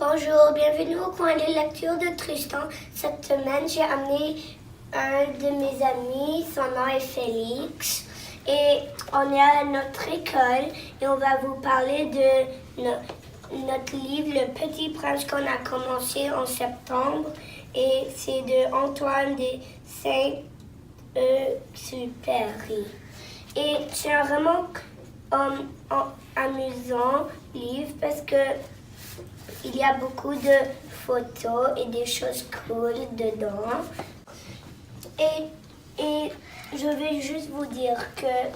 Bonjour, bienvenue au coin de lecture de Tristan. Cette semaine, j'ai amené un de mes amis, son nom est Félix. Et on est à notre école et on va vous parler de notre livre Le Petit Prince qu'on a commencé en septembre. Et c'est de Antoine de Saint-Exupéry. Et c'est un vraiment amusant livre parce que il y a beaucoup de photos et des choses cool dedans. Et je vais juste vous dire que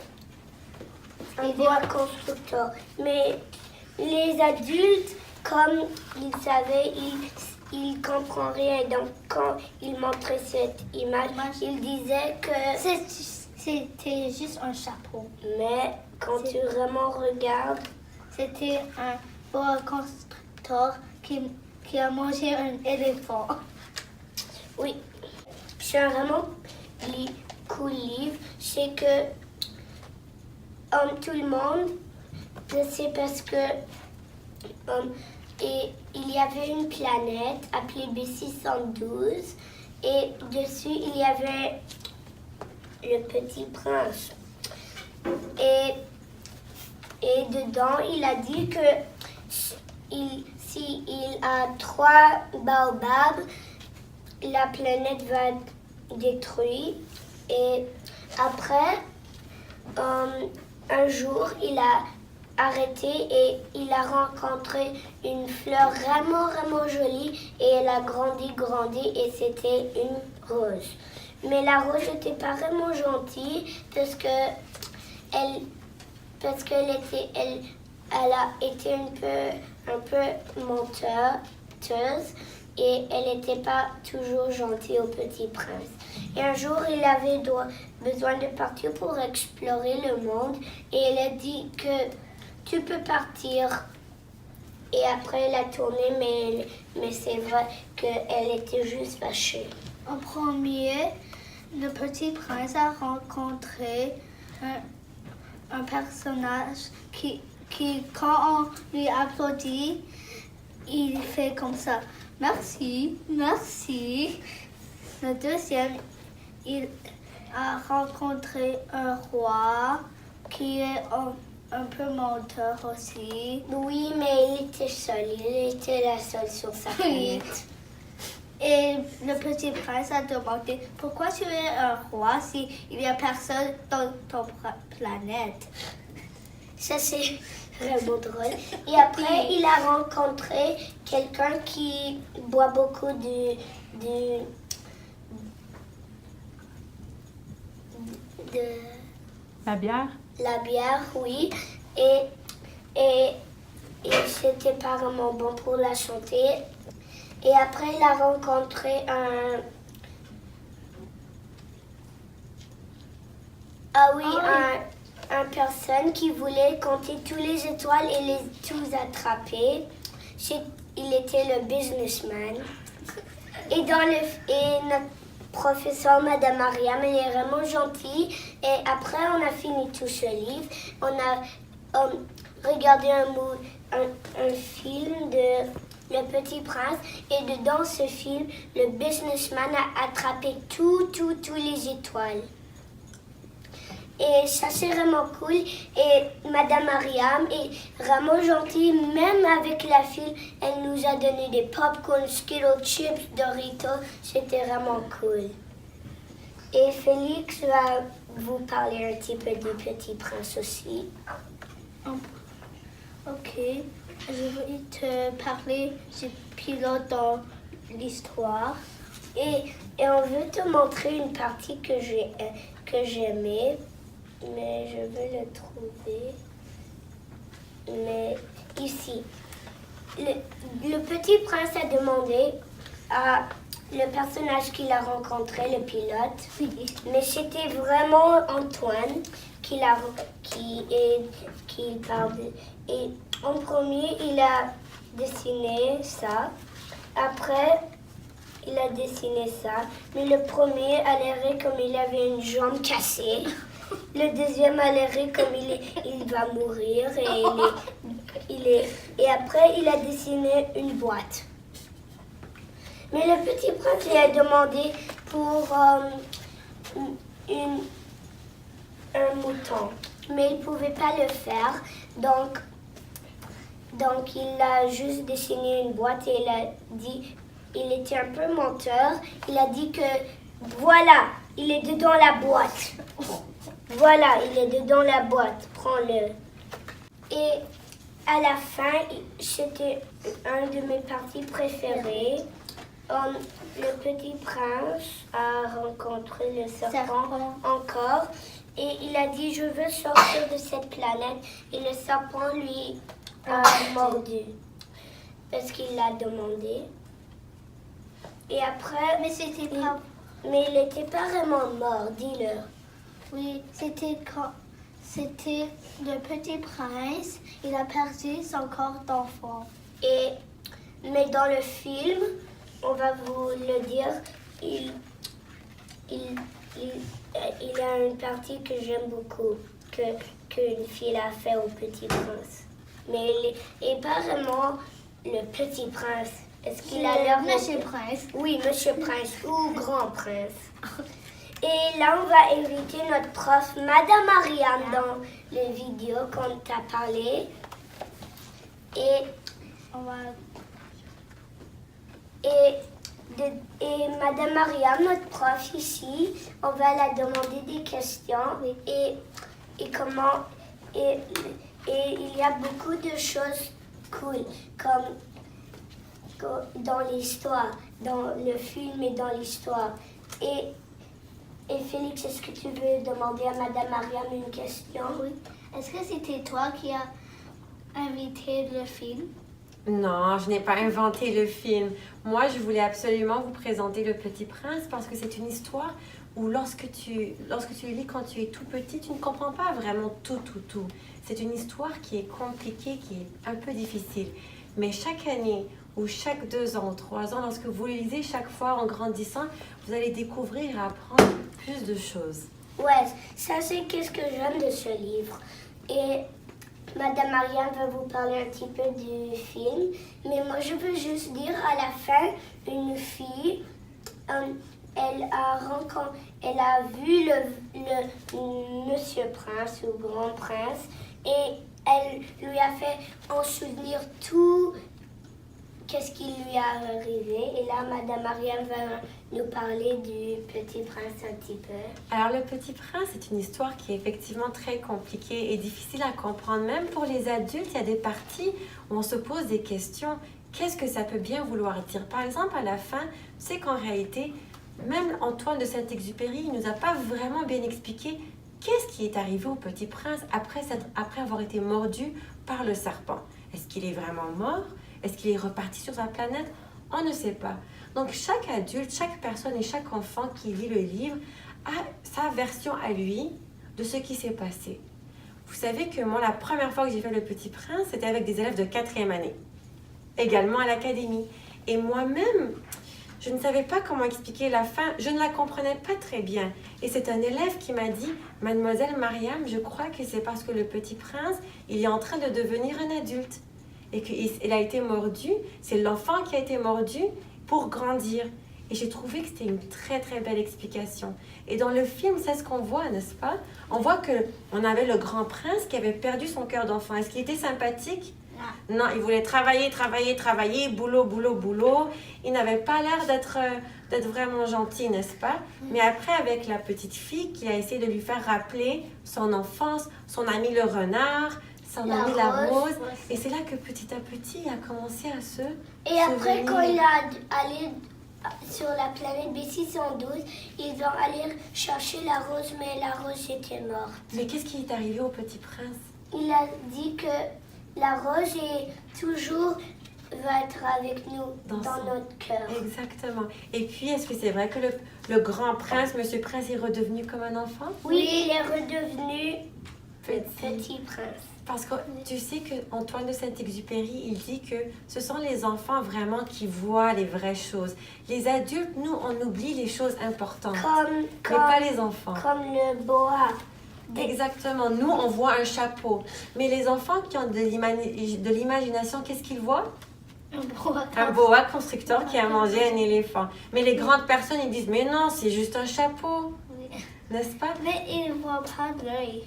un bois constructeur. Mais les adultes, comme ils savaient, ils comprennent rien. Donc quand ils montraient cette image, ils disaient que c'était juste un chapeau. Mais quand tu vraiment regardes, c'était un bois constructeur qui a mangé un éléphant. Oui, c'est un vraiment cool livre. C'est que tout le monde, c'est parce que et il y avait une planète appelée B612 et dessus il y avait le petit prince. Et dedans, il a dit que s'il a 3 baobabs, la planète va être détruite. Et après, un jour, il a arrêté et il a rencontré une fleur vraiment jolie et elle a grandi et c'était une rose. Mais la rose n'était pas vraiment gentille parce qu'elle a été un peu menteuse et elle n'était pas toujours gentille au petit prince. Et un jour, il avait besoin de partir pour explorer le monde et elle a dit que tu peux partir. Et après, elle a tourné, mais c'est vrai qu'elle était juste fâchée. En premier, le petit prince a rencontré un personnage qui, quand on lui applaudit, il fait comme ça. Merci. Le deuxième, il a rencontré un roi qui est un peu menteur aussi. Oui, mais il était seul. Il était la seule sur sa planète. Et le petit prince a demandé pourquoi tu es un roi s'il n'y a personne dans ton planète. Ça, c'est vraiment drôle. Et après, il a rencontré quelqu'un qui boit beaucoup de La bière? La bière, oui. Et c'était pas vraiment bon pour la santé. Et après, il a rencontré un personne qui voulait compter tous les étoiles et les tous attraper. Il était le businessman. Et notre professeur, Madame Mariam, elle est vraiment gentille. Et après, on a fini tout ce livre. On a regardé un film de Le Petit Prince. Et dedans ce film, le businessman a attrapé tous les étoiles. Et ça, c'est vraiment cool. Et Madame Mariam est vraiment gentille. Même avec la fille, elle nous a donné des popcorn, Skittles, chips, Doritos. C'était vraiment cool. Et Félix va vous parler un petit peu du Petit Prince aussi. Ok. Je vais te parler du pilote dans l'histoire. Et on veut te montrer une partie que j'aimais. Mais je vais le trouver. Mais ici. Le petit prince a demandé à le personnage qu'il a rencontré, le pilote. Mais c'était vraiment Antoine qui parle. Et en premier, il a dessiné ça. Après, il a dessiné ça. Mais le premier a l'air comme il avait une jambe cassée. Le deuxième malheureux, comme il va mourir. Et après, il a dessiné une boîte. Mais le petit prince lui a demandé pour un mouton. Mais il ne pouvait pas le faire. Donc, il a juste dessiné une boîte et il a dit, il était un peu menteur. Il a dit que voilà, il est dedans la boîte. Voilà, il est dedans la boîte. Prends-le. Et à la fin, c'était un de mes parties préférées. Le petit prince a rencontré le serpent encore et il a dit je veux sortir de cette planète et le serpent lui a mordu parce qu'il l'a demandé et après Mais c'était pas... mais il n'était pas vraiment mort, dis-le. Oui, c'était le petit prince. Il a perdu son corps d'enfant. Mais dans le film, on va vous le dire, il y a une partie que j'aime beaucoup, qu'une fille a fait au Petit Prince. Mais il n'est pas vraiment le Petit Prince. Est-ce qu'il a l'air... Monsieur Prince. Oui, Monsieur Prince ou Grand Prince. Et là, on va inviter notre prof, Madame Mariam, dans les vidéos qu'on t'a parlé. Et Madame Mariam, notre prof ici, on va la demander des questions et il y a beaucoup de choses cool comme dans l'histoire, dans le film et dans l'histoire. Et Félix, est-ce que tu veux demander à Madame Mariam une question? Oui. Est-ce que c'était toi qui as invité le film? Non, je n'ai pas inventé le film. Moi, je voulais absolument vous présenter Le Petit Prince parce que c'est une histoire où lorsque tu lis quand tu es tout petit, tu ne comprends pas vraiment tout. C'est une histoire qui est compliquée, qui est un peu difficile. Mais chaque année ou chaque 2 ans ou 3 ans, lorsque vous le lisez chaque fois en grandissant, vous allez découvrir et apprendre plus de choses. Ouais, ça c'est qu'est-ce que j'aime de ce livre. Et Madame Marianne va vous parler un petit peu du film. Mais moi, je veux juste dire, à la fin, une fille, elle a vu le Monsieur Prince ou Grand Prince et elle lui a fait en souvenir tout qu'est-ce qui lui est arrivé. Et là, Madame Marianne va nous parler du Petit Prince un petit peu. Alors, Le Petit Prince, c'est une histoire qui est effectivement très compliquée et difficile à comprendre. Même pour les adultes, il y a des parties où on se pose des questions. Qu'est-ce que ça peut bien vouloir dire? Par exemple, à la fin, c'est qu'en réalité, même Antoine de Saint-Exupéry, il ne nous a pas vraiment bien expliqué qu'est-ce qui est arrivé au Petit Prince après avoir été mordu par le serpent. Est-ce qu'il est vraiment mort? Est-ce qu'il est reparti sur sa planète? On ne sait pas. Donc, chaque adulte, chaque personne et chaque enfant qui lit le livre a sa version à lui de ce qui s'est passé. Vous savez que moi, la première fois que j'ai fait Le Petit Prince, c'était avec des élèves de 4e année, également à l'académie. Et moi-même, je ne savais pas comment expliquer la fin, je ne la comprenais pas très bien. Et c'est un élève qui m'a dit, Mademoiselle Mariam, je crois que c'est parce que le Petit Prince, il est en train de devenir un adulte. Et qu'il a été mordu, c'est l'enfant qui a été mordu pour grandir. Et j'ai trouvé que c'était une très très belle explication. Et dans le film, c'est ce qu'on voit, n'est-ce pas? On voit qu'on avait le grand prince qui avait perdu son cœur d'enfant. Est-ce qu'il était sympathique? Non, il voulait travailler, boulot. Il n'avait pas l'air d'être vraiment gentil, n'est-ce pas? Mais après, avec la petite fille qui a essayé de lui faire rappeler son enfance, son ami le renard, son ami la rose. Et c'est là que petit à petit, il a commencé à se Et après, souvenir. quand il est allé sur la planète B612, ils ont allé chercher la rose, mais la rose était morte. Mais qu'est-ce qui est arrivé au Petit Prince? Il a dit que la rose va être avec nous dans notre cœur. Exactement. Et puis, est-ce que c'est vrai que le grand prince, Monsieur Prince, est redevenu comme un enfant? Oui, il est redevenu petit prince. Parce que tu sais qu'Antoine de Saint-Exupéry, il dit que ce sont les enfants vraiment qui voient les vraies choses. Les adultes, nous, on oublie les choses importantes, mais pas les enfants. Comme le boa. Exactement. Nous, on voit un chapeau. Mais les enfants qui ont de l'imagination, qu'est-ce qu'ils voient? Un boa constrictor qui a mangé un éléphant. Mais les grandes personnes, ils disent, mais non, c'est juste un chapeau. N'est-ce pas? Mais ils ne voient pas l'œil.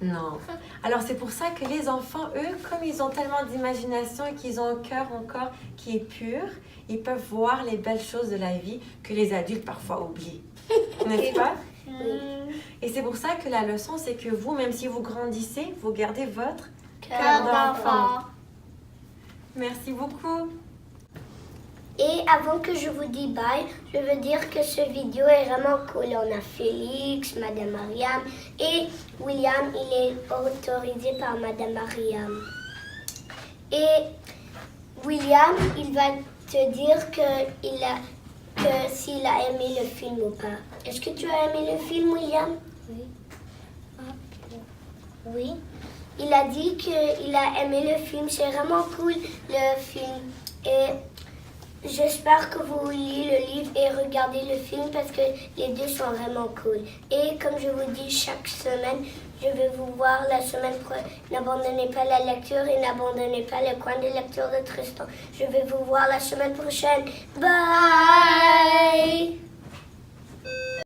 Non. Alors c'est pour ça que les enfants, eux, comme ils ont tellement d'imagination et qu'ils ont un cœur encore qui est pur, ils peuvent voir les belles choses de la vie que les adultes parfois oublient. N'est-ce pas? Et c'est pour ça que la leçon, c'est que vous, même si vous grandissez, vous gardez votre Cœur d'enfant. Merci beaucoup. Et avant que je vous dise bye, je veux dire que ce vidéo est vraiment cool. On a Félix, Madame Mariam et William, il est autorisé par Madame Mariam. Et William, il va te dire que s'il a aimé le film ou pas. Est-ce que tu as aimé le film, William? Oui. Oui. Il a dit qu'il a aimé le film. C'est vraiment cool, le film. Et j'espère que vous lisez le livre et regardez le film parce que les deux sont vraiment cool. Et comme je vous dis chaque semaine, je vais vous voir la semaine prochaine. N'abandonnez pas la lecture et n'abandonnez pas le coin de lecture de Tristan. Je vais vous voir la semaine prochaine. Bye!